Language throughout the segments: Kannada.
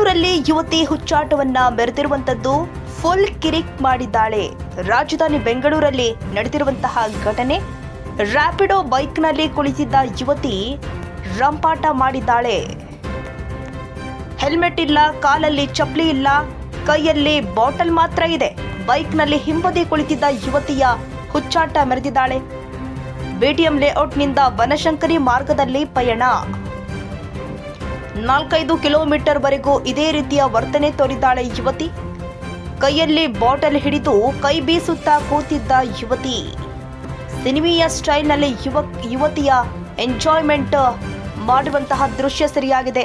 ಬೆಂಗಳೂರಲ್ಲಿ ಯುವತಿ ಹುಚ್ಚಾಟವನ್ನ ಮೆರೆದಿರುವಂತದ್ದು ಫುಲ್ ಕಿರಿಕ್ ಮಾಡಿದ್ದಾಳೆ. ರಾಜಧಾನಿ ಬೆಂಗಳೂರಲ್ಲಿ ನಡೆದಿರುವಂತಹ ಘಟನೆ. ರ್ಯಾಪಿಡೋ ಬೈಕ್ನಲ್ಲಿ ಕುಳಿತಿದ್ದ ಯುವತಿ ರಂಪಾಟ ಮಾಡಿದ್ದಾಳೆ. ಹೆಲ್ಮೆಟ್ ಇಲ್ಲ, ಕಾಲಲ್ಲಿ ಚಪ್ಪಲಿ ಇಲ್ಲ, ಕೈಯಲ್ಲಿ ಬಾಟಲ್ ಮಾತ್ರ ಇದೆ. ಬೈಕ್ನಲ್ಲಿ ಹಿಂಬದಿ ಕುಳಿತಿದ್ದ ಯುವತಿಯ ಹುಚ್ಚಾಟ ಮೆರೆದಿದ್ದಾಳೆ. ಬಿಟಿಎಂ ಲೇಔಟ್ನಿಂದ ಬನಶಂಕರಿ ಮಾರ್ಗದಲ್ಲಿ ಪಯಣ. 4-5 ಕಿಲೋಮೀಟರ್ ವರೆಗೂ ಇದೇ ರೀತಿಯ ವರ್ತನೆ ತೋರಿದ್ದಾಳೆ ಯುವತಿ. ಕೈಯಲ್ಲಿ ಬಾಟಲ್ ಹಿಡಿದು ಕೈ ಬೀಸುತ್ತಾ ಕೂತಿದ್ದ ಯುವತಿ. ಸಿನಿಮೀಯ ಸ್ಟೈಲ್ನಲ್ಲಿ ಯುವತಿಯ ಎಂಜಾಯ್ಮೆಂಟ್ ಮಾಡುವಂತಹ ದೃಶ್ಯ ಸೆರೆಯಾಗಿದೆ.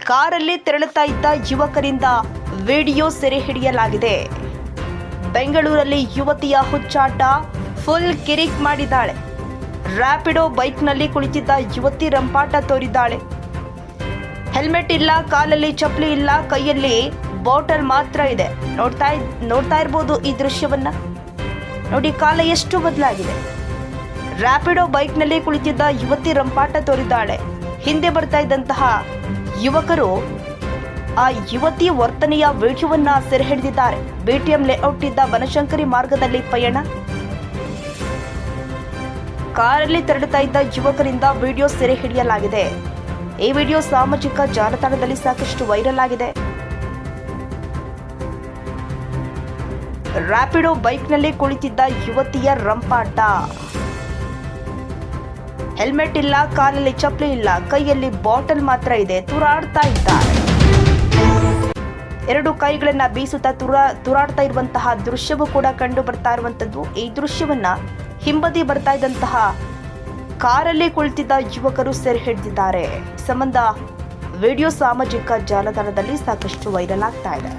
ಕಾರಲ್ಲಿ ತೆರಳುತ್ತಾ ಇದ್ದ ಯುವಕರಿಂದ ವಿಡಿಯೋ ಸೆರೆ ಹಿಡಿಯಲಾಗಿದೆ. ಬೆಂಗಳೂರಲ್ಲಿ ಯುವತಿಯ ಹುಚ್ಚಾಟ ಫುಲ್ ಕಿರಿಕ್ ಮಾಡಿದ್ದಾಳೆ. ರ್ಯಾಪಿಡೋ ಬೈಕ್ನಲ್ಲಿ ಕುಳಿತಿದ್ದ ಯುವತಿ ರಂಪಾಟ ತೋರಿದ್ದಾಳೆ. ಹೆಲ್ಮೆಟ್ ಇಲ್ಲ, ಕಾಲಲ್ಲಿ ಚಪ್ಪಲಿ ಇಲ್ಲ, ಕೈಯಲ್ಲಿ ಬಾಟಲ್ ಮಾತ್ರ ಇದೆ. ನೋಡ್ತಾ ಇರ್ಬೋದು ಈ ದೃಶ್ಯವನ್ನ. ನೋಡಿ, ಕಾಲ ಎಷ್ಟು ಬದಲಾಗಿದೆ. ರ್ಯಾಪಿಡೋ ಬೈಕ್ನಲ್ಲಿ ಕುಳಿತಿದ್ದ ಯುವತಿ ರಂಪಾಟ ತೋರಿದ್ದಾಳೆ. ಹಿಂದೆ ಬರ್ತಾ ಇದ್ದಂತಹ ಯುವಕರು ಆ ಯುವತಿ ವರ್ತನೆಯ ವಿಡಿಯೋವನ್ನ ಸೆರೆ ಹಿಡಿದಿದ್ದಾರೆ. ಬಿಟಿಎಂ ಲೇಔಟ್ನಿಂದ ಬನಶಂಕರಿ ಮಾರ್ಗದಲ್ಲಿ ಪಯಣ. ಕಾರಲ್ಲಿ ತೆರಳುತ್ತಾ ಇದ್ದ ಯುವಕರಿಂದ ವಿಡಿಯೋ ಸೆರೆ ಹಿಡಿಯಲಾಗಿದೆ. ಈ ವಿಡಿಯೋ ಸಾಮಾಜಿಕ ಜಾಲತಾಣದಲ್ಲಿ ಸಾಕಷ್ಟು ವೈರಲ್ ಆಗಿದೆ. ರ್ಯಾಪಿಡೋ ಬೈಕ್ನಲ್ಲಿ ಕುಳಿತಿದ್ದ ಯುವತಿಯ ರಂಪಾಟ. ಹೆಲ್ಮೆಟ್ ಇಲ್ಲ, ಕಾಲಲ್ಲಿ ಚಪ್ಪಲಿ ಇಲ್ಲ, ಕೈಯಲ್ಲಿ ಬಾಟಲ್ ಮಾತ್ರ ಇದೆ. ತೂರಾಡ್ತಾ ಇದ್ದಾರೆ. 2 ಕೈಗಳನ್ನ ಬೀಸುತ್ತಾ ತೂರಾಡ್ತಾ ಇರುವಂತಹ ದೃಶ್ಯವೂ ಕೂಡ ಕಂಡು ಬರ್ತಾ ಇರುವಂತದ್ದು. ಈ ದೃಶ್ಯವನ್ನ ಹಿಂಬದಿ ಬರ್ತಾ ಇದ್ದಂತಹ ಕಾರಲ್ಲಿ ಕುಳಿತಿದ್ದ ಯುವಕರು ಸೆರೆ ಹಿಡಿದಿದ್ದಾರೆ. ಸಂಬಂಧ ವಿಡಿಯೋ ಸಾಮಾಜಿಕ ಜಾಲತಾಣದಲ್ಲಿ ಸಾಕಷ್ಟು ವೈರಲ್ ಆಗ್ತಾ ಇದೆ.